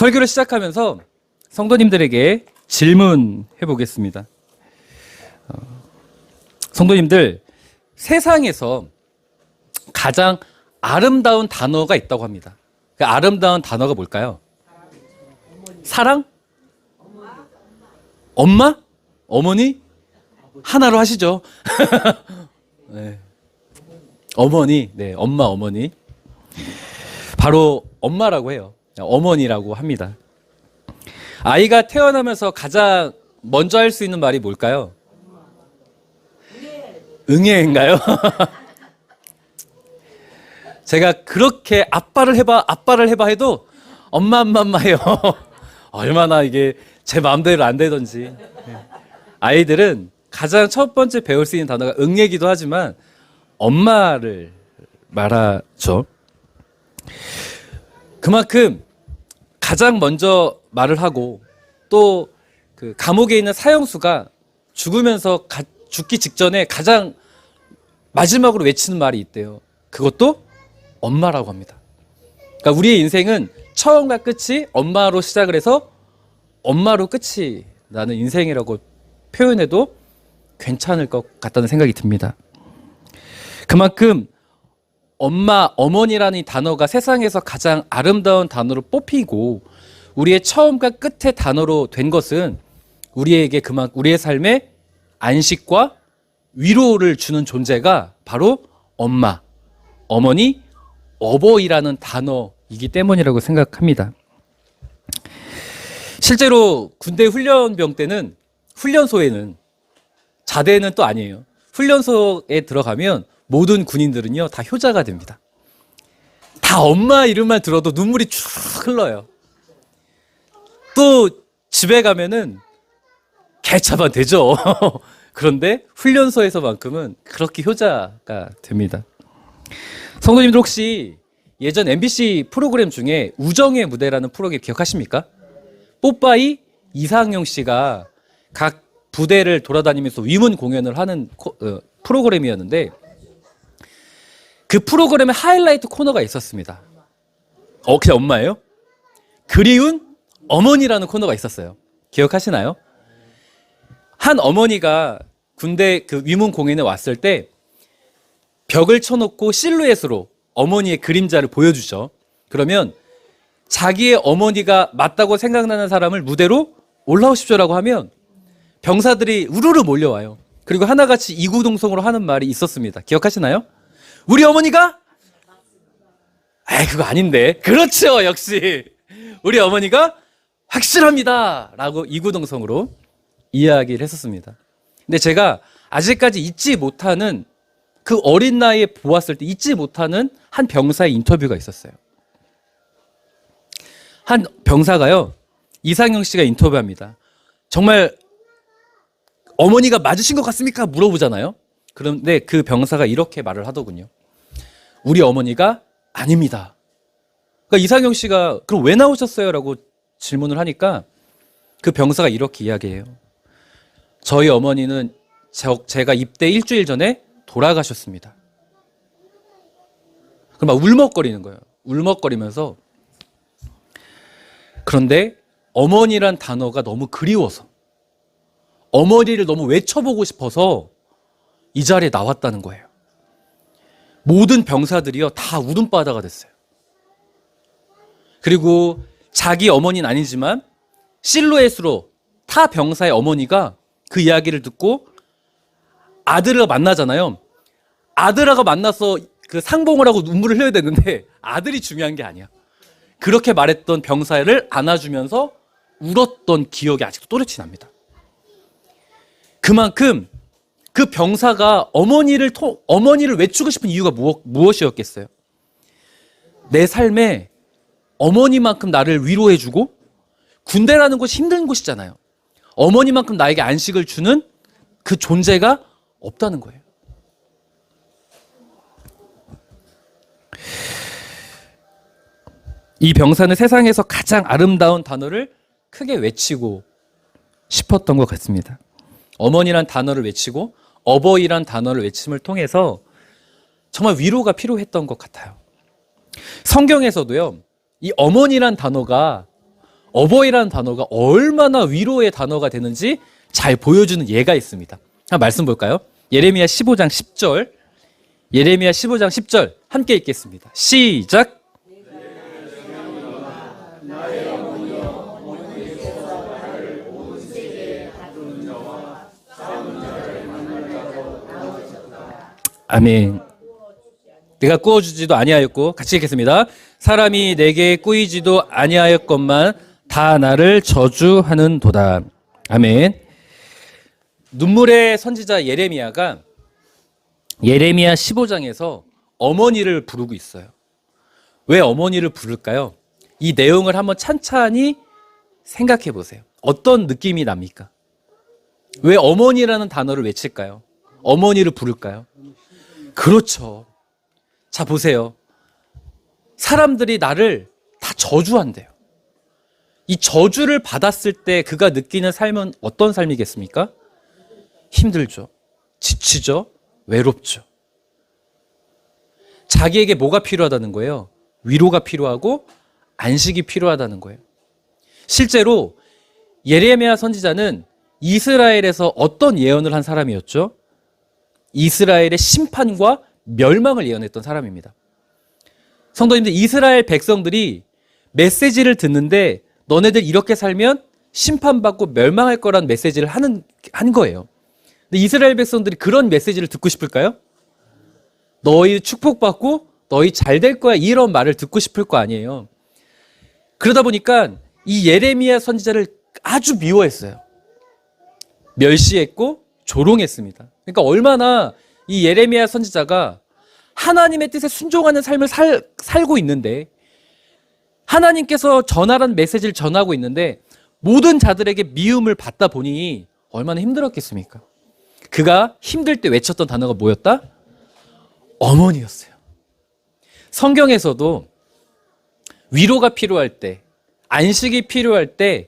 설교를 시작하면서 성도님들에게 질문해 보겠습니다. 성도님들, 세상에서 가장 아름다운 단어가 있다고 합니다. 그 아름다운 단어가 뭘까요? 사랑? 엄마? 어머니? 하나로 하시죠. 네. 어머니, 네, 엄마, 어머니. 바로 엄마라고 해요. 어머니라고 합니다. 아이가 태어나면서 가장 먼저 할 수 있는 말이 뭘까요? 응애인가요? 제가 그렇게 아빠를 해봐 해도 엄마 해요. 얼마나 이게 제 마음대로 안 되던지. 아이들은 가장 첫 번째 배울 수 있는 단어가 응애기도 하지만 엄마를 말하죠. 그만큼 가장 먼저 말을 하고 또 그 감옥에 있는 사형수가 죽으면서 죽기 직전에 가장 마지막으로 외치는 말이 있대요. 그것도 엄마라고 합니다. 그러니까 우리의 인생은 처음과 끝이 엄마로 시작을 해서 엄마로 끝이 나는 인생이라고 표현해도 괜찮을 것 같다는 생각이 듭니다. 그만큼 엄마, 어머니라는 이 단어가 세상에서 가장 아름다운 단어로 뽑히고 우리의 처음과 끝의 단어로 된 것은 우리에게 우리의 삶에 안식과 위로를 주는 존재가 바로 엄마, 어머니, 어버이라는 단어이기 때문이라고 생각합니다. 실제로 군대 훈련병 때는 훈련소에는 자대는 또 아니에요. 훈련소에 들어가면 모든 군인들은요 다 효자가 됩니다. 다 엄마 이름만 들어도 눈물이 쭉 흘러요. 또 집에 가면은 개차만 되죠. 그런데 훈련소에서만큼은 그렇게 효자가 됩니다. 성도님들 혹시 예전 MBC 프로그램 중에 우정의 무대라는 프로그램 기억하십니까? 뽀빠이 이상용 씨가 각 부대를 돌아다니면서 위문 공연을 하는 프로그램이었는데 그 프로그램에 하이라이트 코너가 있었습니다. 그냥 엄마예요? 그리운 어머니라는 코너가 있었어요. 기억하시나요? 한 어머니가 군대 그 위문 공연에 왔을 때 벽을 쳐놓고 실루엣으로 어머니의 그림자를 보여주죠. 그러면 자기의 어머니가 맞다고 생각나는 사람을 무대로 올라오십시오라고 하면 병사들이 우르르 몰려와요. 그리고 하나같이 이구동성으로 하는 말이 있었습니다. 기억하시나요? 우리 어머니가? 그거 아닌데. 그렇죠, 역시. 우리 어머니가 확실합니다. 라고 이구동성으로 이야기를 했었습니다. 근데 제가 아직까지 잊지 못하는 그 어린 나이에 보았을 때 잊지 못하는 한 병사의 인터뷰가 있었어요. 한 병사가요, 이상영 씨가 인터뷰합니다. 정말 어머니가 맞으신 것 같습니까? 물어보잖아요. 그런데 그 병사가 이렇게 말을 하더군요. 우리 어머니가 아닙니다. 그러니까 이상영 씨가 그럼 왜 나오셨어요? 라고 질문을 하니까 그 병사가 이렇게 이야기해요. 저희 어머니는 제가 입대 일주일 전에 돌아가셨습니다. 그럼 막 울먹거리는 거예요. 울먹거리면서 그런데 어머니란 단어가 너무 그리워서 어머니를 너무 외쳐보고 싶어서 이 자리에 나왔다는 거예요. 모든 병사들이요 다 울음바다가 됐어요. 그리고 자기 어머니는 아니지만 실루엣으로 타 병사의 어머니가 그 이야기를 듣고 아들을 만나잖아요. 아들하고 만나서 그 상봉을 하고 눈물을 흘려야 되는데 아들이 중요한 게 아니야. 그렇게 말했던 병사를 안아주면서 울었던 기억이 아직도 또렷이 납니다. 그만큼 그 병사가 어머니를 외치고 싶은 이유가 무엇이었겠어요? 내 삶에 어머니만큼 나를 위로해주고 군대라는 곳이 힘든 곳이잖아요. 어머니만큼 나에게 안식을 주는 그 존재가 없다는 거예요. 이 병사는 세상에서 가장 아름다운 단어를 크게 외치고 싶었던 것 같습니다. 어머니란 단어를 외치고 어버이란 단어를 외침을 통해서 정말 위로가 필요했던 것 같아요. 성경에서도요, 이 어머니란 단어가 어버이라는 단어가 얼마나 위로의 단어가 되는지 잘 보여주는 예가 있습니다. 한번 말씀 볼까요? 예레미야 15장 10절. 예레미야 15장 10절 함께 읽겠습니다. 시작. 아멘. 내가 꾸어주지도 아니하였고, 같이 읽겠습니다. 사람이 내게 꾸이지도 아니하였건만 다 나를 저주하는도다. 아멘. 눈물의 선지자 예레미야가 예레미야 15장에서 어머니를 부르고 있어요. 왜 어머니를 부를까요? 이 내용을 한번 찬찬히 생각해 보세요. 어떤 느낌이 납니까? 왜 어머니라는 단어를 외칠까요? 어머니를 부를까요? 그렇죠. 자, 보세요. 사람들이 나를 다 저주한대요. 이 저주를 받았을 때 그가 느끼는 삶은 어떤 삶이겠습니까? 힘들죠. 지치죠. 외롭죠. 자기에게 뭐가 필요하다는 거예요? 위로가 필요하고 안식이 필요하다는 거예요. 실제로 예레미야 선지자는 이스라엘에서 어떤 예언을 한 사람이었죠? 이스라엘의 심판과 멸망을 예언했던 사람입니다. 성도님들, 이스라엘 백성들이 메시지를 듣는데 너네들 이렇게 살면 심판받고 멸망할 거라는 메시지를 한 거예요. 근데 이스라엘 백성들이 그런 메시지를 듣고 싶을까요? 너희 축복받고 너희 잘 될 거야, 이런 말을 듣고 싶을 거 아니에요. 그러다 보니까 이 예레미야 선지자를 아주 미워했어요. 멸시했고 조롱했습니다. 그러니까 얼마나 이 예레미야 선지자가 하나님의 뜻에 순종하는 삶을 살고 있는데, 하나님께서 전하라는 메시지를 전하고 있는데 모든 자들에게 미움을 받다 보니 얼마나 힘들었겠습니까? 그가 힘들 때 외쳤던 단어가 뭐였다? 어머니였어요. 성경에서도 위로가 필요할 때, 안식이 필요할 때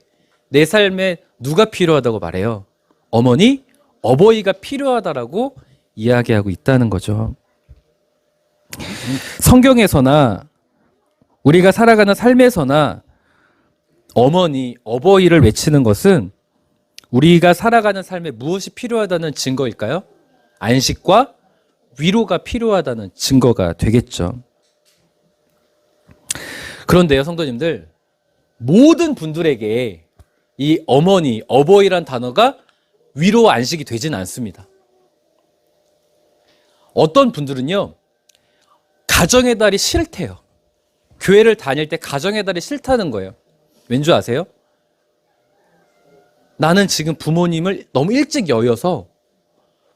내 삶에 누가 필요하다고 말해요? 어머니, 어버이가 필요하다라고 이야기하고 있다는 거죠. 성경에서나 우리가 살아가는 삶에서나 어머니, 어버이를 외치는 것은 우리가 살아가는 삶에 무엇이 필요하다는 증거일까요? 안식과 위로가 필요하다는 증거가 되겠죠. 그런데요, 성도님들, 모든 분들에게 이 어머니, 어버이란 단어가 위로와 안식이 되지는 않습니다. 어떤 분들은요, 가정의 달이 싫대요. 교회를 다닐 때 가정의 달이 싫다는 거예요. 왠지 아세요? 나는 지금 부모님을 너무 일찍 여여서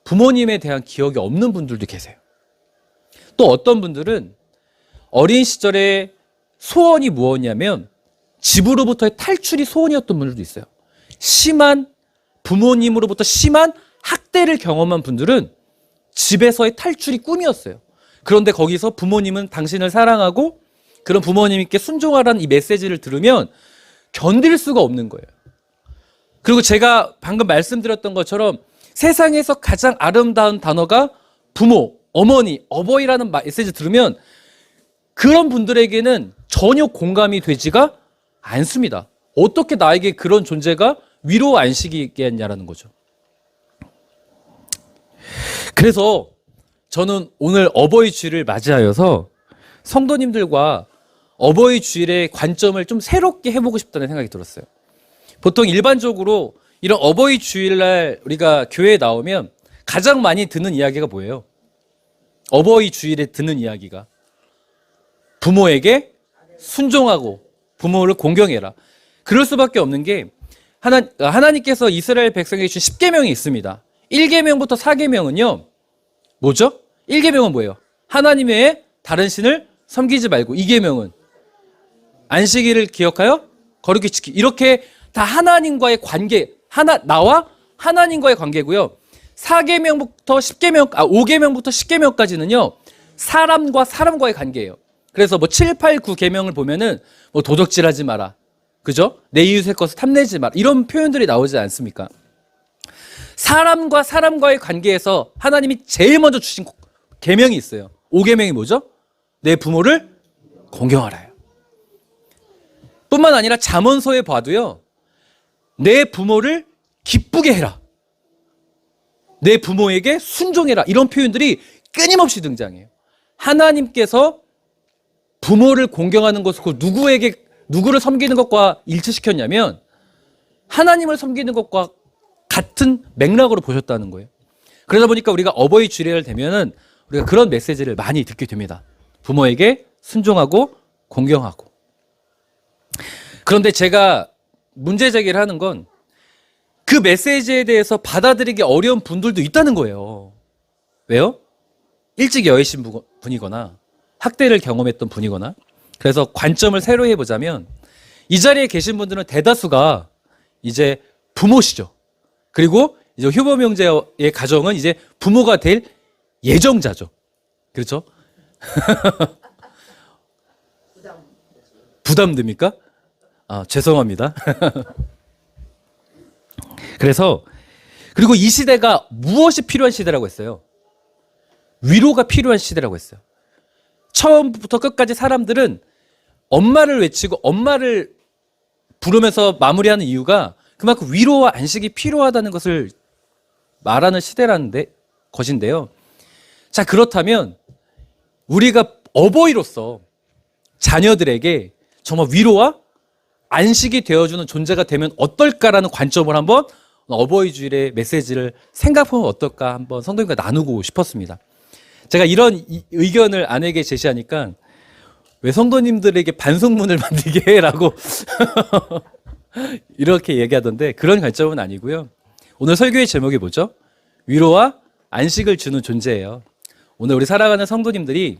부모님에 대한 기억이 없는 분들도 계세요. 또 어떤 분들은 어린 시절에 소원이 무엇이냐면 집으로부터의 탈출이 소원이었던 분들도 있어요. 부모님으로부터 심한 학대를 경험한 분들은 집에서의 탈출이 꿈이었어요. 그런데 거기서 부모님은 당신을 사랑하고 그런 부모님께 순종하라는 이 메시지를 들으면 견딜 수가 없는 거예요. 그리고 제가 방금 말씀드렸던 것처럼 세상에서 가장 아름다운 단어가 부모, 어머니, 어버이라는 메시지 들으면 그런 분들에게는 전혀 공감이 되지가 않습니다. 어떻게 나에게 그런 존재가 위로와 안식이겠냐라는 거죠. 그래서 저는 오늘 어버이 주일을 맞이하여서 성도님들과 어버이 주일의 관점을 좀 새롭게 해보고 싶다는 생각이 들었어요. 보통 일반적으로 이런 어버이 주일날 우리가 교회에 나오면 가장 많이 듣는 이야기가 뭐예요? 어버이 주일에 듣는 이야기가 부모에게 순종하고 부모를 공경해라. 그럴 수밖에 없는 게 하나님께서 이스라엘 백성에게 주신 10계명이 있습니다. 1계명부터 4계명은요. 뭐죠? 1계명은 뭐예요? 하나님 외에 다른 신을 섬기지 말고, 2계명은 안식일을 기억하여 거룩히 지키. 이렇게 다 하나님과의 관계, 나와 하나님과의 관계고요. 4계명부터 5계명부터 10계명까지는요. 사람과 사람과의 관계예요. 그래서 뭐 7, 8, 9계명을 보면은 뭐 도적질하지 마라. 그죠? 내 이웃의 것을 탐내지 마라. 이런 표현들이 나오지 않습니까? 사람과 사람과의 관계에서 하나님이 제일 먼저 주신 계명이 있어요. 5계명이 뭐죠? 내 부모를 공경하라요. 뿐만 아니라 잠언서에 봐도요. 내 부모를 기쁘게 해라. 내 부모에게 순종해라. 이런 표현들이 끊임없이 등장해요. 하나님께서 부모를 공경하는 것을 누구를 섬기는 것과 일치시켰냐면 하나님을 섬기는 것과 같은 맥락으로 보셨다는 거예요. 그러다 보니까 우리가 어버이 주례를 되면은 우리가 그런 메시지를 많이 듣게 됩니다. 부모에게 순종하고 공경하고. 그런데 제가 문제 제기를 하는 건 그 메시지에 대해서 받아들이기 어려운 분들도 있다는 거예요. 왜요? 일찍 여의신 분이거나 학대를 경험했던 분이거나. 그래서 관점을 새로 해보자면 이 자리에 계신 분들은 대다수가 이제 부모시죠. 그리고 이제 효범 형제의 가정은 이제 부모가 될 예정자죠. 그렇죠? 부담됩니까? 아, 죄송합니다. 그리고 이 시대가 무엇이 필요한 시대라고 했어요? 위로가 필요한 시대라고 했어요. 처음부터 끝까지 사람들은 엄마를 외치고 엄마를 부르면서 마무리하는 이유가 그만큼 위로와 안식이 필요하다는 것을 말하는 시대라는 것인데요. 자, 그렇다면 우리가 어버이로서 자녀들에게 정말 위로와 안식이 되어주는 존재가 되면 어떨까라는 관점을 한번 어버이 주일의 메시지를 생각하면 어떨까 한번 성도님과 나누고 싶었습니다. 제가 이런 의견을 아내에게 제시하니까 왜 성도님들에게 반성문을 만들게 해라고 이렇게 얘기하던데 그런 관점은 아니고요. 오늘 설교의 제목이 뭐죠? 위로와 안식을 주는 존재예요. 오늘 우리 살아가는 성도님들이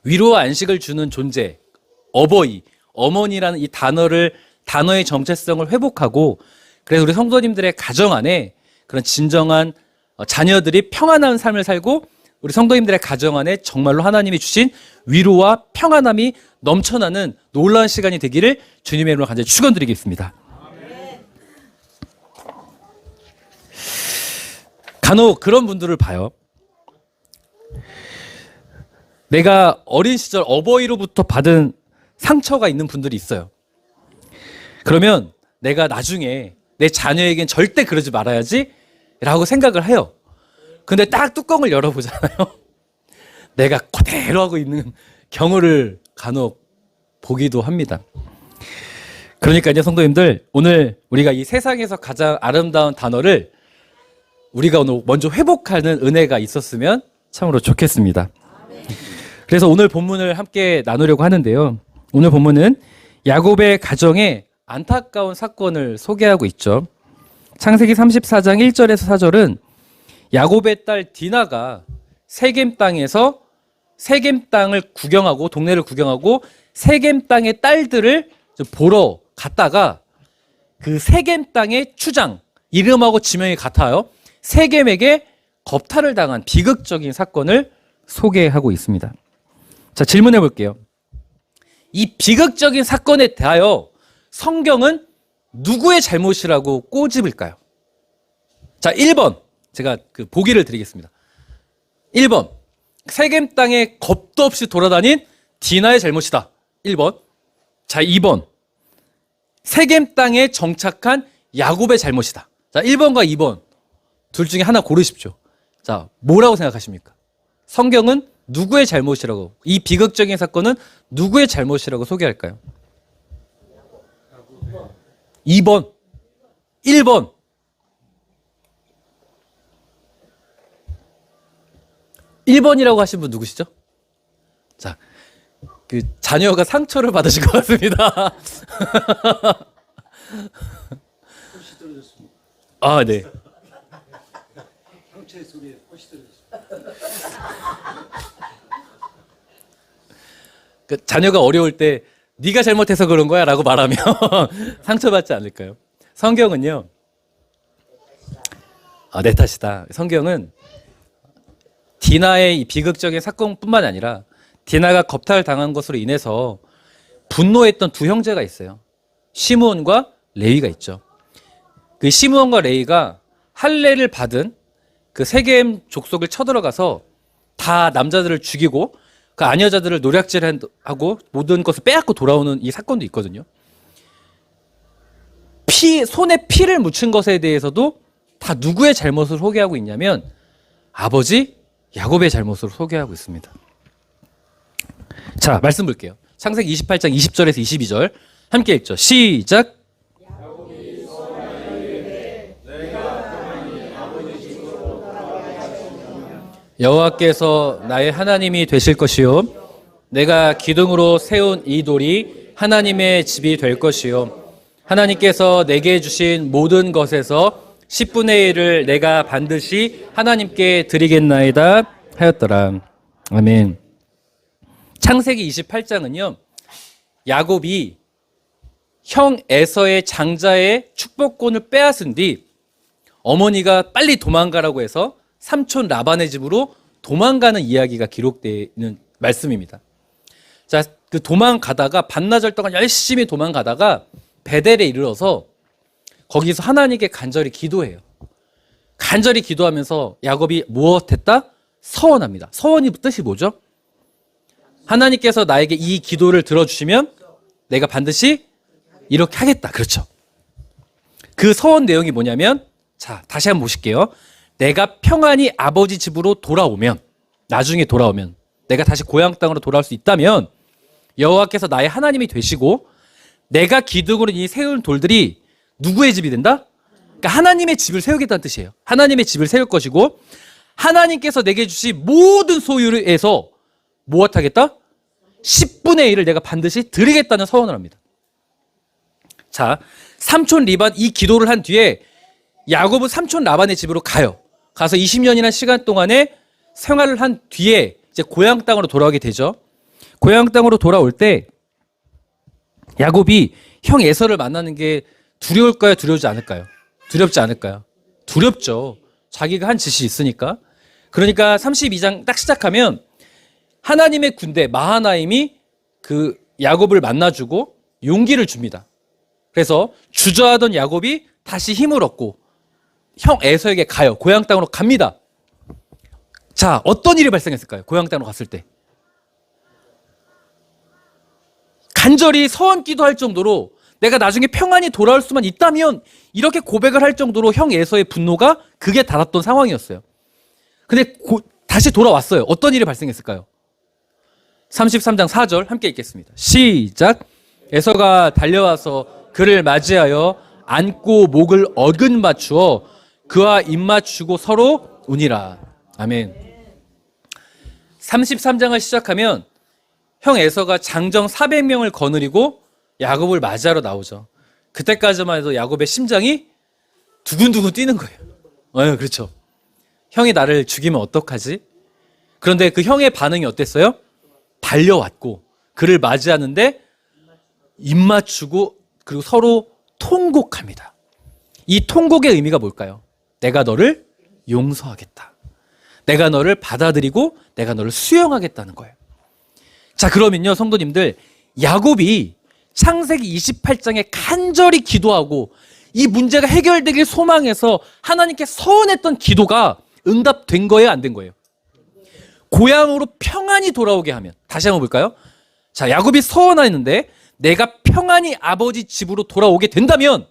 위로와 안식을 주는 존재, 어버이, 어머니라는 이 단어의 정체성을 회복하고 그래서 우리 성도님들의 가정 안에 그런 진정한 자녀들이 평안한 삶을 살고 우리 성도님들의 가정 안에 정말로 하나님이 주신 위로와 평안함이 넘쳐나는 놀라운 시간이 되기를 주님의 이름으로 간절히 축원드리겠습니다. 간혹 그런 분들을 봐요. 내가 어린 시절 어버이로부터 받은 상처가 있는 분들이 있어요. 그러면 내가 나중에 내 자녀에겐 절대 그러지 말아야지 라고 생각을 해요. 근데 딱 뚜껑을 열어보잖아요. 내가 그대로 하고 있는 경우를 간혹 보기도 합니다. 그러니까 성도님들, 오늘 우리가 이 세상에서 가장 아름다운 단어를 우리가 오늘 먼저 회복하는 은혜가 있었으면 참으로 좋겠습니다. 그래서 오늘 본문을 함께 나누려고 하는데요. 오늘 본문은 야곱의 가정의 안타까운 사건을 소개하고 있죠. 창세기 34장 1절에서 4절은 야곱의 딸 디나가 세겜 땅에서 세겜 땅을 구경하고 동네를 구경하고 세겜 땅의 딸들을 보러 갔다가 그 세겜 땅의 추장, 이름하고 지명이 같아요. 세겜에게 겁탈을 당한 비극적인 사건을 소개하고 있습니다. 자, 질문해 볼게요. 이 비극적인 사건에 대하여 성경은 누구의 잘못이라고 꼬집을까요? 자, 1번. 제가 그 보기를 드리겠습니다. 1번. 세겜 땅에 겁도 없이 돌아다닌 디나의 잘못이다. 1번. 자, 2번. 세겜 땅에 정착한 야곱의 잘못이다. 자, 1번과 2번. 둘 중에 하나 고르십시오. 자, 뭐라고 생각하십니까? 성경은 누구의 잘못이라고, 이 비극적인 사건은 누구의 잘못이라고 소개할까요? 2번, 1번. 1번이라고 하신 분 누구시죠? 자, 그 자녀가 상처를 받으신 것 같습니다. 아, 네. 상처의 소리에 꽃이 떨어졌습니다. 그 자녀가 어려울 때 네가 잘못해서 그런 거야 라고 말하면 상처받지 않을까요? 성경은요, 내 탓이다. 성경은 디나의 이 비극적인 사건뿐만 아니라 디나가 겁탈 당한 것으로 인해서 분노했던 두 형제가 있어요. 시므온과 레위가 있죠. 그 시므온과 레위가 할례를 받은 그 세겜 족속을 쳐들어가서 다 남자들을 죽이고 그 아녀자들을 노략질하고 모든 것을 빼앗고 돌아오는 이 사건도 있거든요. 손에 피를 묻힌 것에 대해서도 다 누구의 잘못을 소개하고 있냐면 아버지 야곱의 잘못으로 소개하고 있습니다. 자, 말씀 볼게요. 창세기 28장 20절에서 22절 함께 읽죠. 시작. 여호와께서 나의 하나님이 되실 것이요 내가 기둥으로 세운 이 돌이 하나님의 집이 될 것이요 하나님께서 내게 주신 모든 것에서 10분의 1을 내가 반드시 하나님께 드리겠나이다 하였더라. 아멘. 창세기 28장은요. 야곱이 형 에서의 장자의 축복권을 빼앗은 뒤 어머니가 빨리 도망가라고 해서 삼촌 라반의 집으로 도망가는 이야기가 기록되어 있는 말씀입니다. 자, 그 도망가다가 반나절 동안 열심히 도망가다가 베델에 이르러서 거기서 하나님께 간절히 기도해요. 간절히 기도하면서 야곱이 무엇했다? 서원합니다. 서원이 뜻이 뭐죠? 하나님께서 나에게 이 기도를 들어주시면 내가 반드시 이렇게 하겠다. 그렇죠. 그 서원 내용이 뭐냐면 자, 다시 한번 보실게요. 내가 평안히 아버지 집으로 돌아오면 나중에 돌아오면 내가 다시 고향 땅으로 돌아올 수 있다면 여호와께서 나의 하나님이 되시고 내가 기둥으로 이 세운 돌들이 누구의 집이 된다? 그러니까 하나님의 집을 세우겠다는 뜻이에요. 하나님의 집을 세울 것이고 하나님께서 내게 주신 모든 소유에서 무엇하겠다? 10분의 1을 내가 반드시 드리겠다는 서원을 합니다. 자, 삼촌 리반 이 기도를 한 뒤에 야곱은 삼촌 라반의 집으로 가요. 가서 20년이나 시간 동안에 생활을 한 뒤에 이제 고향 땅으로 돌아오게 되죠. 고향 땅으로 돌아올 때 야곱이 형 에서를 만나는 게 두려울까요? 두려우지 않을까요? 두렵지 않을까요? 두렵죠. 자기가 한 짓이 있으니까. 그러니까 32장 딱 시작하면 하나님의 군대 마하나임이 그 야곱을 만나주고 용기를 줍니다. 그래서 주저하던 야곱이 다시 힘을 얻고 형 에서에게 가요. 고향 땅으로 갑니다. 자, 어떤 일이 발생했을까요? 고향 땅으로 갔을 때. 간절히 서원 기도할 정도로 내가 나중에 평안히 돌아올 수만 있다면 이렇게 고백을 할 정도로 형 에서의 분노가 극에 달았던 상황이었어요. 근데 다시 돌아왔어요. 어떤 일이 발생했을까요? 33장 4절 함께 읽겠습니다. 시작. 에서가 달려와서 그를 맞이하여 안고 목을 어근 맞추어 그와 입 맞추고 서로 우니라. 아멘. 33장을 시작하면 형 에서가 장정 400명을 거느리고 야곱을 맞이하러 나오죠. 그때까지만 해도 야곱의 심장이 두근두근 뛰는 거예요. 그렇죠. 형이 나를 죽이면 어떡하지? 그런데 그 형의 반응이 어땠어요? 달려왔고 그를 맞이하는데 입 맞추고 그리고 서로 통곡합니다. 이 통곡의 의미가 뭘까요? 내가 너를 용서하겠다. 내가 너를 받아들이고 내가 너를 수용하겠다는 거예요. 자, 그러면요 성도님들, 야곱이 창세기 28장에 간절히 기도하고 이 문제가 해결되길 소망해서 하나님께 서원했던 기도가 응답된 거예요? 안 된 거예요? 고향으로 평안히 돌아오게 하면, 다시 한번 볼까요? 자, 야곱이 서원하였는데 내가 평안히 아버지 집으로 돌아오게 된다면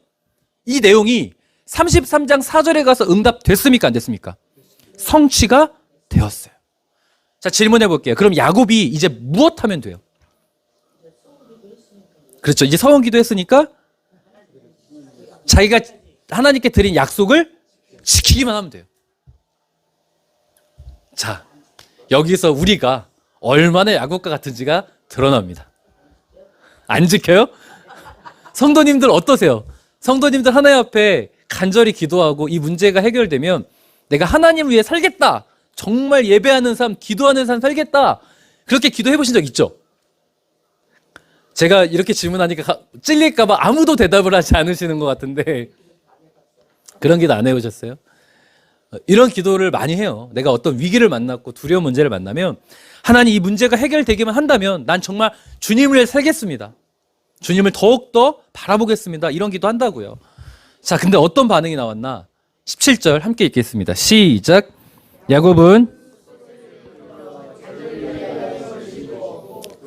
이 내용이 33장 4절에 가서 응답됐습니까? 안 됐습니까? 성취가 되었어요. 자, 질문해 볼게요. 그럼 야곱이 이제 무엇하면 돼요? 그렇죠. 이제 서원 기도했으니까 자기가 하나님께 드린 약속을 지키기만 하면 돼요. 자, 여기서 우리가 얼마나 야곱과 같은지가 드러납니다. 안 지켜요? 성도님들 어떠세요? 성도님들 하나님 앞에 간절히 기도하고 이 문제가 해결되면 내가 하나님 위해 살겠다. 정말 예배하는 삶, 기도하는 삶 살겠다. 그렇게 기도해 보신 적 있죠? 제가 이렇게 질문하니까 찔릴까 봐 아무도 대답을 하지 않으시는 것 같은데 그런 기도 안 해보셨어요? 이런 기도를 많이 해요. 내가 어떤 위기를 만났고 두려운 문제를 만나면 하나님 이 문제가 해결되기만 한다면 난 정말 주님을 위해 살겠습니다. 주님을 더욱더 바라보겠습니다. 이런 기도 한다고요. 자, 근데 어떤 반응이 나왔나? 17절 함께 읽겠습니다. 시작. 야곱은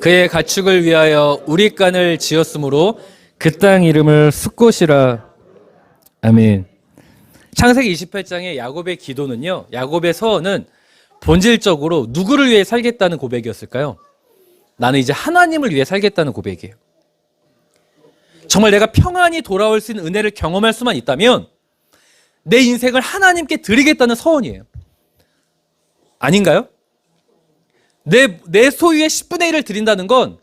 그의 가축을 위하여 우리간을 지었으므로 그 땅 이름을 숫곳이라. 아멘. 창세기 28장의 야곱의 기도는요, 야곱의 서원은 본질적으로 누구를 위해 살겠다는 고백이었을까요? 나는 이제 하나님을 위해 살겠다는 고백이에요. 정말 내가 평안히 돌아올 수 있는 은혜를 경험할 수만 있다면 내 인생을 하나님께 드리겠다는 서원이에요. 아닌가요? 내 소유의 10분의 1을 드린다는 건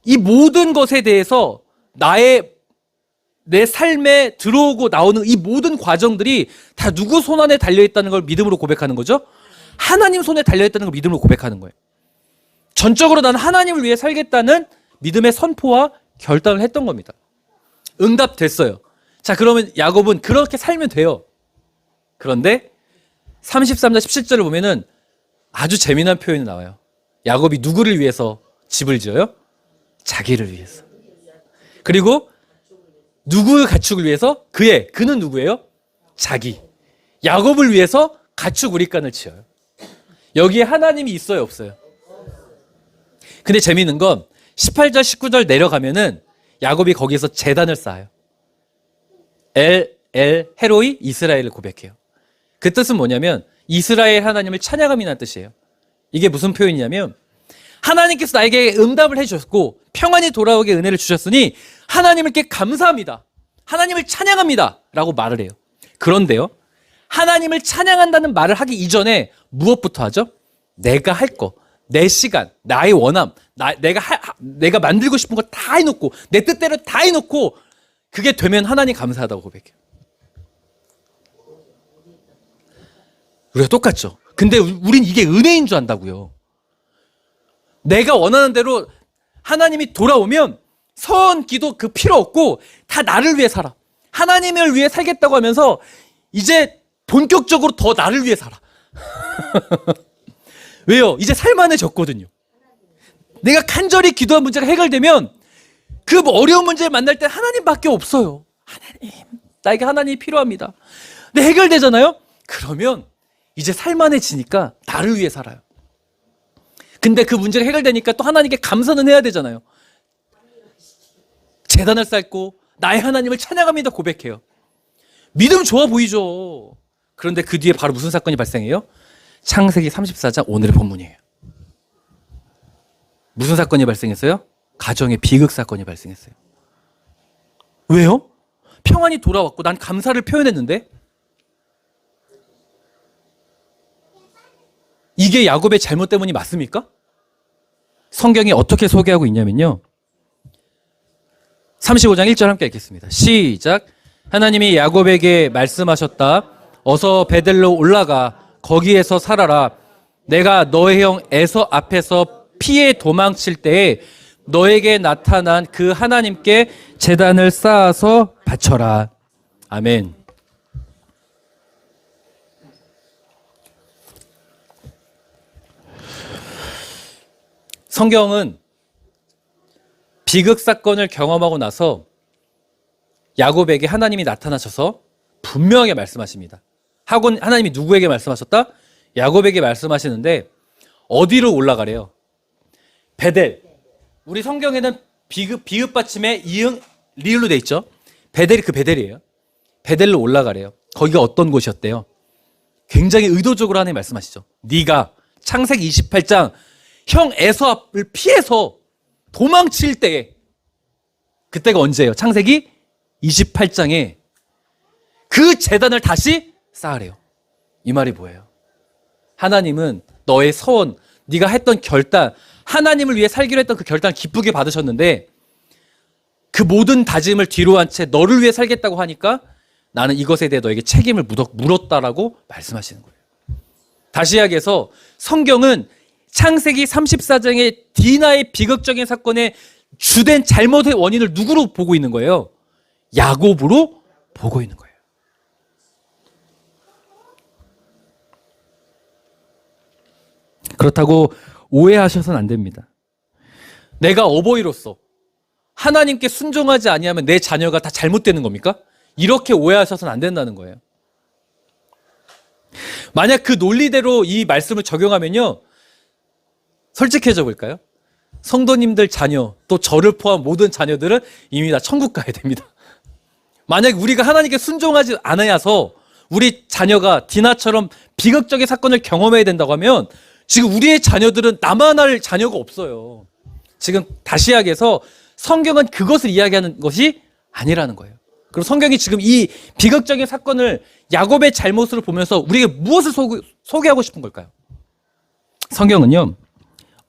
이 모든 것에 대해서 내 삶에 들어오고 나오는 이 모든 과정들이 다 누구 손 안에 달려있다는 걸 믿음으로 고백하는 거죠? 하나님 손에 달려있다는 걸 믿음으로 고백하는 거예요. 전적으로 나는 하나님을 위해 살겠다는 믿음의 선포와 결단을 했던 겁니다. 응답됐어요. 자, 그러면 야곱은 그렇게 살면 돼요. 그런데 33절 17절을 보면은 아주 재미난 표현이 나와요. 야곱이 누구를 위해서 집을 지어요? 자기를 위해서. 그리고 누구의 가축을 위해서? 그는 누구예요? 자기. 야곱을 위해서 가축 우리간을 지어요. 여기에 하나님이 있어요, 없어요? 근데 재미있는 건 18절 19절 내려가면은 야곱이 거기서 제단을 쌓아요. 헤로이 이스라엘을 고백해요. 그 뜻은 뭐냐면 이스라엘 하나님을 찬양함이라는 뜻이에요. 이게 무슨 표현이냐면 하나님께서 나에게 응답을 해주셨고 평안히 돌아오게 은혜를 주셨으니 하나님께 감사합니다. 하나님을 찬양합니다. 라고 말을 해요. 그런데요, 하나님을 찬양한다는 말을 하기 이전에 무엇부터 하죠? 내가 할 거, 내 시간, 나의 원함, 내가 만들고 싶은 거 다 해놓고 내 뜻대로 다 해놓고 그게 되면 하나님 감사하다고 고백해요. 우리가 똑같죠. 근데 우린 이게 은혜인 줄 안다고요. 내가 원하는 대로 하나님이 돌아오면 서원, 기도 그 필요 없고 다 나를 위해 살아. 하나님을 위해 살겠다고 하면서 이제 본격적으로 더 나를 위해 살아. 왜요? 이제 살만해졌거든요. 내가 간절히 기도한 문제가 해결되면 그 어려운 문제를 만날 때 하나님밖에 없어요. 나에게 하나님이 필요합니다. 근데 해결되잖아요? 그러면 이제 살만해지니까 나를 위해 살아요. 근데 그 문제가 해결되니까 또 하나님께 감사는 해야 되잖아요. 제단을 쌓고 나의 하나님을 찬양합니다 고백해요. 믿음 좋아 보이죠. 그런데 그 뒤에 바로 무슨 사건이 발생해요? 창세기 34장 오늘의 본문이에요. 무슨 사건이 발생했어요? 가정의 비극 사건이 발생했어요. 왜요? 평안히 돌아왔고 난 감사를 표현했는데 이게 야곱의 잘못 때문이 맞습니까? 성경이 어떻게 소개하고 있냐면요. 35장 1절 함께 읽겠습니다. 시작. 하나님이 야곱에게 말씀하셨다. 어서 베델로 올라가 거기에서 살아라. 내가 너의 형 에서 앞에서 피해 도망칠 때에 너에게 나타난 그 하나님께 제단을 쌓아서 바쳐라. 아멘. 성경은 비극 사건을 경험하고 나서 야곱에게 하나님이 나타나셔서 분명하게 말씀하십니다. 하나님이 누구에게 말씀하셨다? 야곱에게 말씀하시는데 어디로 올라가래요? 베델. 우리 성경에는 비읍 받침에 이응 리을로 돼 있죠. 베델이 그 베델이에요. 베델로 올라가래요. 거기가 어떤 곳이었대요? 굉장히 의도적으로 하나님 말씀하시죠. 네가 창세기 28장 형 에서를 피해서 도망칠 때에 그때가 언제예요? 창세기 28장에 그 제단을 다시 쌓으래요. 이 말이 뭐예요? 하나님은 너의 서원, 네가 했던 결단, 하나님을 위해 살기로 했던 그 결단을 기쁘게 받으셨는데 그 모든 다짐을 뒤로 한 채 너를 위해 살겠다고 하니까 나는 이것에 대해 너에게 책임을 물었다라고 말씀하시는 거예요. 다시 이야기해서 성경은 창세기 34장의 디나의 비극적인 사건의 주된 잘못의 원인을 누구로 보고 있는 거예요? 야곱으로 보고 있는 거예요. 그렇다고 오해하셔서는 안 됩니다. 내가 어버이로서 하나님께 순종하지 아니하면 내 자녀가 다 잘못되는 겁니까? 이렇게 오해하셔서는 안 된다는 거예요. 만약 그 논리대로 이 말씀을 적용하면요, 솔직해져 볼까요? 성도님들 자녀, 또 저를 포함 모든 자녀들은 이미 다 천국 가야 됩니다. 만약 우리가 하나님께 순종하지 않아서 우리 자녀가 디나처럼 비극적인 사건을 경험해야 된다고 하면 지금 우리의 자녀들은 나만 할 자녀가 없어요. 지금 다시 이야기해서 성경은 그것을 이야기하는 것이 아니라는 거예요. 그리고 성경이 지금 이 비극적인 사건을 야곱의 잘못으로 보면서 우리에게 무엇을 소개하고 싶은 걸까요? 성경은요,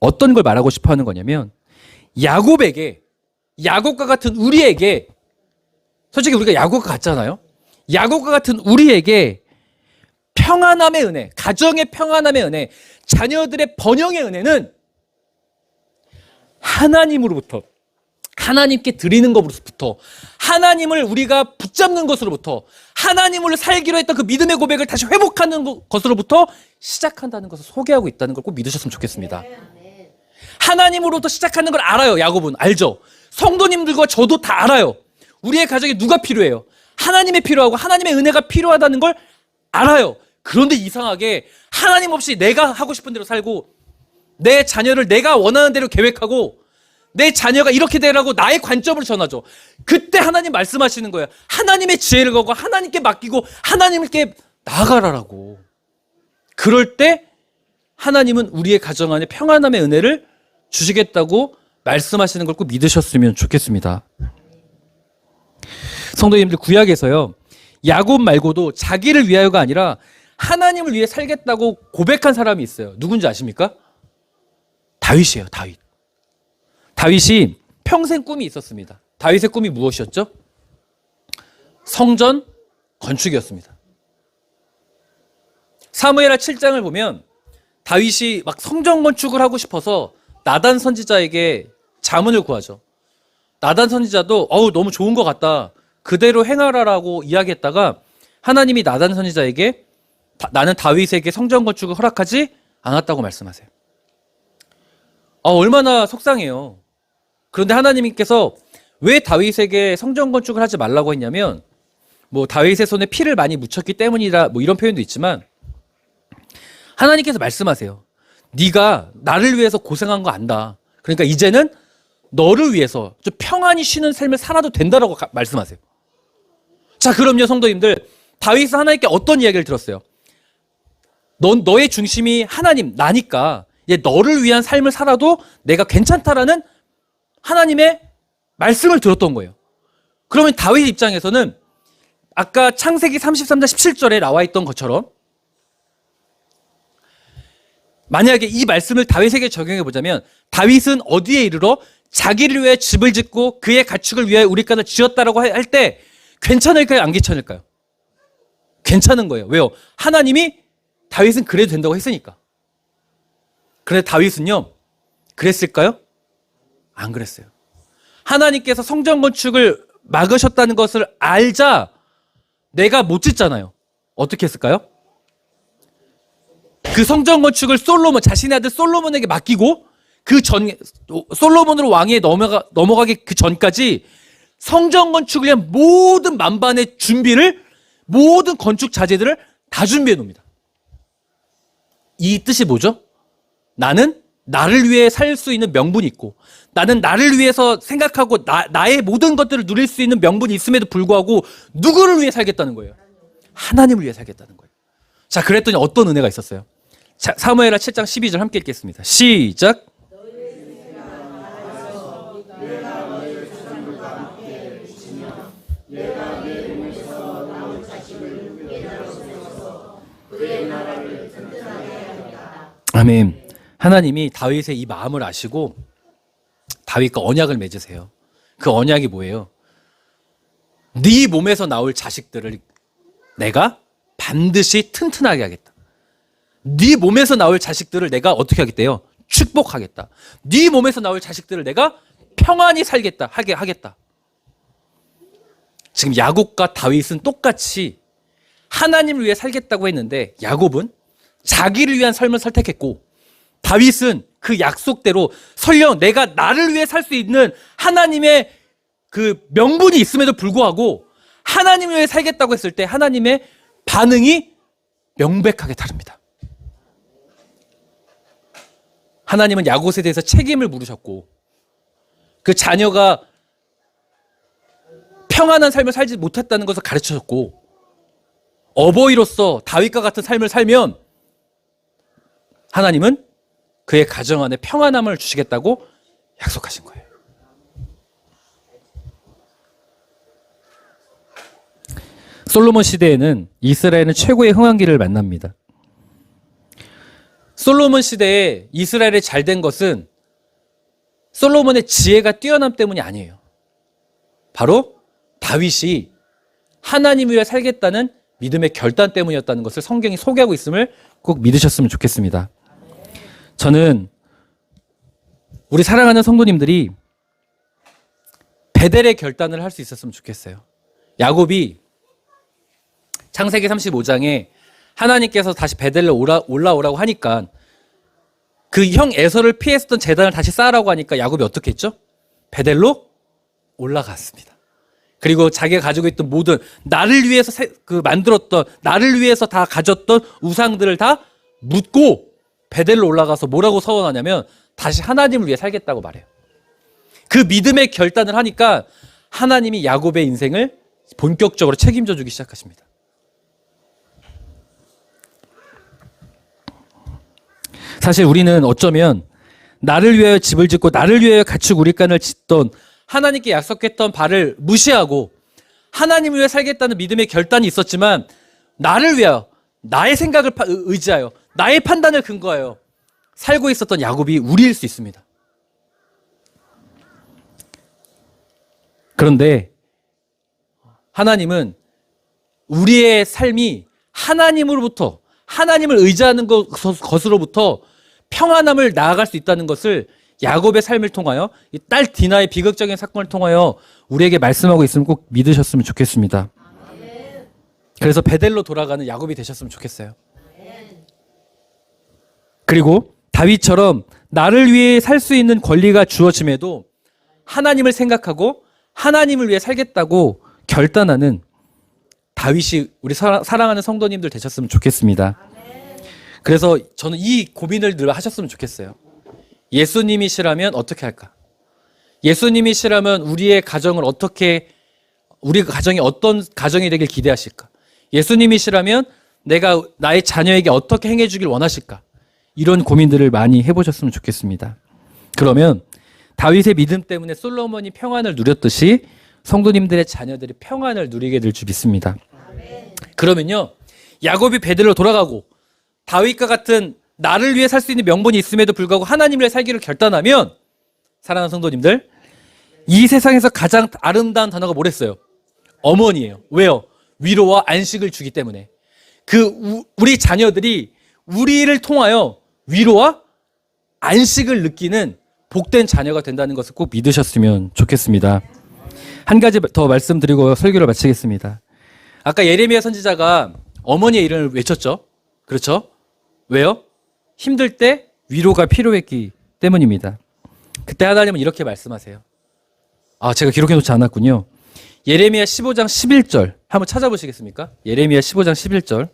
어떤 걸 말하고 싶어 하는 거냐면, 야곱에게, 야곱과 같은 우리에게, 솔직히 우리가 야곱과 같잖아요? 야곱과 같은 우리에게 평안함의 은혜, 가정의 평안함의 은혜, 자녀들의 번영의 은혜는 하나님으로부터, 하나님께 드리는 것으로부터, 하나님을 우리가 붙잡는 것으로부터, 하나님을 살기로 했던 그 믿음의 고백을 다시 회복하는 것으로부터 시작한다는 것을 소개하고 있다는 걸 꼭 믿으셨으면 좋겠습니다. 하나님으로부터 시작하는 걸 알아요. 야곱은 알죠. 성도님들과 저도 다 알아요. 우리의 가정에 누가 필요해요? 하나님이 필요하고 하나님의 은혜가 필요하다는 걸 알아요. 그런데 이상하게 하나님 없이 내가 하고 싶은 대로 살고, 내 자녀를 내가 원하는 대로 계획하고, 내 자녀가 이렇게 되라고 나의 관점을 전하죠. 그때 하나님 말씀하시는 거예요. 하나님의 지혜를 거고 하나님께 맡기고 하나님께 나아가라라고. 그럴 때 하나님은 우리의 가정 안에 평안함의 은혜를 주시겠다고 말씀하시는 걸 꼭 믿으셨으면 좋겠습니다. 성도님들, 구약에서요, 야곱 말고도 자기를 위하여가 아니라 하나님을 위해 살겠다고 고백한 사람이 있어요. 누군지 아십니까? 다윗이에요. 다윗. 다윗이 평생 꿈이 있었습니다. 다윗의 꿈이 무엇이었죠? 성전 건축이었습니다. 사무엘하 7장을 보면 다윗이 막 성전 건축을 하고 싶어서 나단 선지자에게 자문을 구하죠. 나단 선지자도 너무 좋은 것 같다, 그대로 행하라라고 이야기했다가 하나님이 나단 선지자에게 나는 다윗에게 성전 건축을 허락하지 않았다고 말씀하세요. 얼마나 속상해요. 그런데 하나님께서 왜 다윗에게 성전 건축을 하지 말라고 했냐면, 뭐 다윗의 손에 피를 많이 묻혔기 때문이라 뭐 이런 표현도 있지만, 하나님께서 말씀하세요. 네가 나를 위해서 고생한 거 안다. 그러니까 이제는 너를 위해서 좀 평안히 쉬는 삶을 살아도 된다라고 말씀하세요. 자, 그럼요, 성도님들, 다윗은 하나님께 어떤 이야기를 들었어요? 너의 중심이 하나님, 나니까 이제 너를 위한 삶을 살아도 내가 괜찮다라는 하나님의 말씀을 들었던 거예요. 그러면 다윗 입장에서는 아까 창세기 33장 17절에 나와 있던 것처럼, 만약에 이 말씀을 다윗에게 적용해 보자면, 다윗은 어디에 이르러 자기를 위해 집을 짓고 그의 가축을 위해 우리가를 지었다라고 할 때 괜찮을까요? 안 괜찮을까요? 괜찮은 거예요. 왜요? 하나님이 다윗은 그래도 된다고 했으니까. 그런데 다윗은요, 그랬을까요? 안 그랬어요. 하나님께서 성전 건축을 막으셨다는 것을 알자 내가 못 짓잖아요. 어떻게 했을까요? 그 성전 건축을 자신의 아들 솔로몬에게 맡기고, 솔로몬으로 왕위에 넘어가기 그 전까지 성전 건축을 위한 모든 만반의 준비를, 모든 건축 자재들을 다 준비해 놓습니다. 이 뜻이 뭐죠? 나는 나를 위해 살 수 있는 명분이 있고, 나는 나를 위해서 생각하고 나의 모든 것들을 누릴 수 있는 명분이 있음에도 불구하고 누구를 위해 살겠다는 거예요? 하나님을 위해 살겠다는 거예요. 자, 그랬더니 어떤 은혜가 있었어요? 자, 사무엘하 7장 12절 함께 읽겠습니다. 시작. 아멘. 하나님이 다윗의 이 마음을 아시고 다윗과 언약을 맺으세요. 그 언약이 뭐예요? 네 몸에서 나올 자식들을 내가 반드시 튼튼하게 하겠다. 네 몸에서 나올 자식들을 내가 어떻게 하겠대요? 축복하겠다. 네 몸에서 나올 자식들을 내가 평안히 살겠다. 하게 하겠다. 지금 야곱과 다윗은 똑같이 하나님을 위해 살겠다고 했는데, 야곱은 자기를 위한 삶을 선택했고, 다윗은 그 약속대로 설령 내가 나를 위해 살 수 있는 하나님의 그 명분이 있음에도 불구하고 하나님을 위해 살겠다고 했을 때 하나님의 반응이 명백하게 다릅니다. 하나님은 야곱에 대해서 책임을 물으셨고 그 자녀가 평안한 삶을 살지 못했다는 것을 가르쳐줬고 어버이로서 다윗과 같은 삶을 살면 하나님은 그의 가정 안에 평안함을 주시겠다고 약속하신 거예요. 솔로몬 시대에는 이스라엘은 최고의 흥왕기를 만납니다. 솔로몬 시대에 이스라엘이 잘된 것은 솔로몬의 지혜가 뛰어남 때문이 아니에요. 바로 다윗이 하나님 위해 살겠다는 믿음의 결단 때문이었다는 것을 성경이 소개하고 있음을 꼭 믿으셨으면 좋겠습니다. 저는 우리 사랑하는 성도님들이 베델의 결단을 할 수 있었으면 좋겠어요. 야곱이 창세기 35장에 하나님께서 다시 베델로 올라오라고 하니까 그 형 에서를 피했었던 제단을 다시 쌓으라고 하니까 야곱이 어떻게 했죠? 베델로 올라갔습니다. 그리고 자기가 가지고 있던 모든 나를 위해서 만들었던 나를 위해서 다 가졌던 우상들을 다 묻고 베델로 올라가서 뭐라고 서원하냐면 다시 하나님을 위해 살겠다고 말해요. 그 믿음의 결단을 하니까 하나님이 야곱의 인생을 본격적으로 책임져 주기 시작하십니다. 사실 우리는 어쩌면 나를 위하여 집을 짓고 나를 위하여 가축 우리간을 짓던 하나님께 약속했던 바를 무시하고 하나님을 위해 살겠다는 믿음의 결단이 있었지만 나를 위하여 나의 생각을 의지하여 나의 판단을 근거하여 살고 있었던 야곱이 우리일 수 있습니다. 그런데 하나님은 우리의 삶이 하나님으로부터 하나님을 의지하는 것으로부터 평안함을 나아갈 수 있다는 것을 야곱의 삶을 통하여 이 딸 디나의 비극적인 사건을 통하여 우리에게 말씀하고 있으면 꼭 믿으셨으면 좋겠습니다. 그래서 베델로 돌아가는 야곱이 되셨으면 좋겠어요. 그리고 다윗처럼 나를 위해 살 수 있는 권리가 주어짐에도 하나님을 생각하고 하나님을 위해 살겠다고 결단하는 다윗이 우리 사랑하는 성도님들 되셨으면 좋겠습니다. 그래서 저는 이 고민을 늘 하셨으면 좋겠어요. 예수님이시라면 어떻게 할까? 예수님이시라면 우리의 가정을 어떻게, 우리 가정이 어떤 가정이 되길 기대하실까? 예수님이시라면 내가 나의 자녀에게 어떻게 행해주길 원하실까? 이런 고민들을 많이 해보셨으면 좋겠습니다. 그러면 다윗의 믿음 때문에 솔로몬이 평안을 누렸듯이 성도님들의 자녀들이 평안을 누리게 될 줄 믿습니다. 그러면요, 야곱이 베델로 돌아가고 다윗과 같은 나를 위해 살 수 있는 명분이 있음에도 불구하고 하나님을 위해 살기를 결단하면, 사랑하는 성도님들, 이 세상에서 가장 아름다운 단어가 뭐랬어요? 어머니예요. 왜요? 위로와 안식을 주기 때문에. 우리 자녀들이 우리를 통하여 위로와 안식을 느끼는 복된 자녀가 된다는 것을 꼭 믿으셨으면 좋겠습니다. 한 가지 더 말씀드리고 설교를 마치겠습니다. 아까 예레미야 선지자가 어머니의 이름을 외쳤죠. 그렇죠? 왜요? 힘들 때 위로가 필요했기 때문입니다. 그때 하나님은 이렇게 말씀하세요. 제가 기록해 놓지 않았군요. 예레미야 15장 11절 한번 찾아보시겠습니까? 예레미야 15장 11절.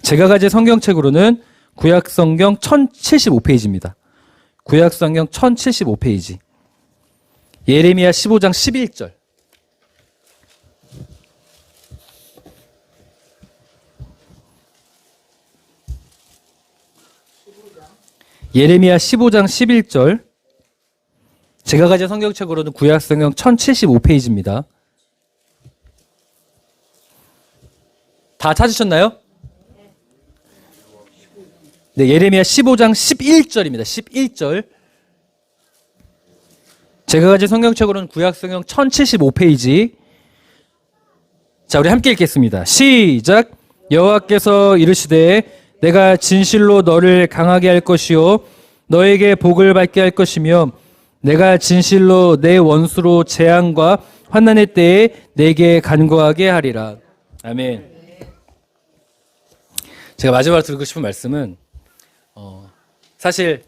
제가 가진 성경책으로는 구약성경 1075페이지입니다. 구약성경 1075페이지. 예레미야 15장 11절. 예레미야 15장 11절. 제가 가진 성경책으로는 구약성경 1075페이지입니다. 다 찾으셨나요? 네, 예레미야 15장 11절입니다. 11절. 제가 가진 성경책으로는 구약성경 1075페이지. 자, 우리 함께 읽겠습니다. 시작. 여호와께서 이르시되 내가 진실로 너를 강하게 할 것이요 너에게 복을 받게 할 것이며 내가 진실로 내 원수로 재앙과 환난의 때에 내게 간구하게 하리라. 아멘. 제가 마지막으로 드리고 싶은 말씀은 사실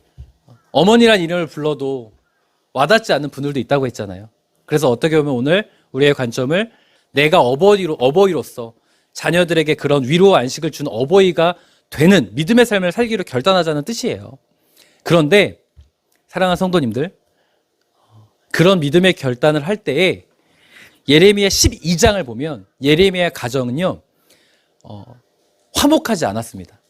어머니란 이름을 불러도 와닿지 않는 분들도 있다고 했잖아요. 그래서 어떻게 보면 오늘 우리의 관점을 내가 어버이로서 자녀들에게 그런 위로와 안식을 주는 어버이가 되는 믿음의 삶을 살기로 결단하자는 뜻이에요. 그런데 사랑하는 성도님들, 그런 믿음의 결단을 할 때에 예레미야 12장을 보면 예레미야 가정은요 화목하지 않았습니다.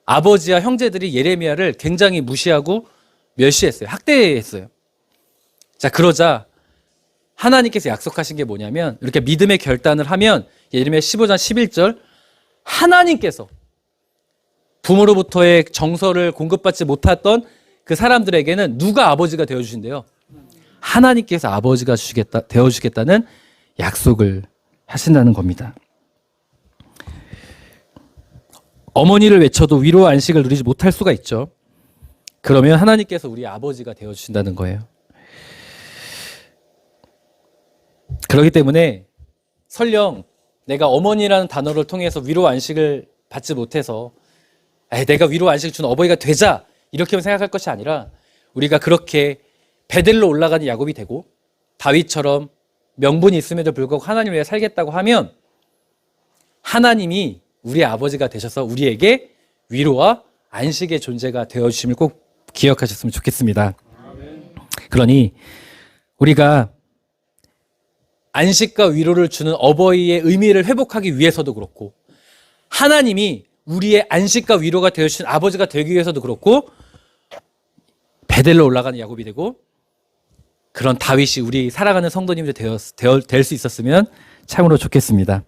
아버지와 형제들이 예레미야를 굉장히 무시하고 멸시했어요. 학대했어요. 자, 그러자 하나님께서 약속하신 게 뭐냐면, 이렇게 믿음의 결단을 하면 예레미야 15장 11절, 하나님께서 부모로부터의 정서를 공급받지 못했던 그 사람들에게는 누가 아버지가 되어주신대요? 하나님께서 아버지가 되어주겠다는 약속을 하신다는 겁니다. 어머니를 외쳐도 위로와 안식을 누리지 못할 수가 있죠. 그러면 하나님께서 우리 아버지가 되어주신다는 거예요. 그렇기 때문에 설령 내가 어머니라는 단어를 통해서 위로와 안식을 받지 못해서 내가 위로와 안식을 주는 어버이가 되자 이렇게만 생각할 것이 아니라, 우리가 그렇게 베델로 올라가는 야곱이 되고 다윗처럼 명분이 있음에도 불구하고 하나님을 위해 살겠다고 하면 하나님이 우리의 아버지가 되셔서 우리에게 위로와 안식의 존재가 되어주심을 꼭 기억하셨으면 좋겠습니다. 그러니 우리가 안식과 위로를 주는 어버이의 의미를 회복하기 위해서도 그렇고, 하나님이 우리의 안식과 위로가 되어주신 아버지가 되기 위해서도 그렇고, 베델로 올라가는 야곱이 되고 그런 다윗이 우리 살아가는 성도님들 될 수 있었으면 참으로 좋겠습니다.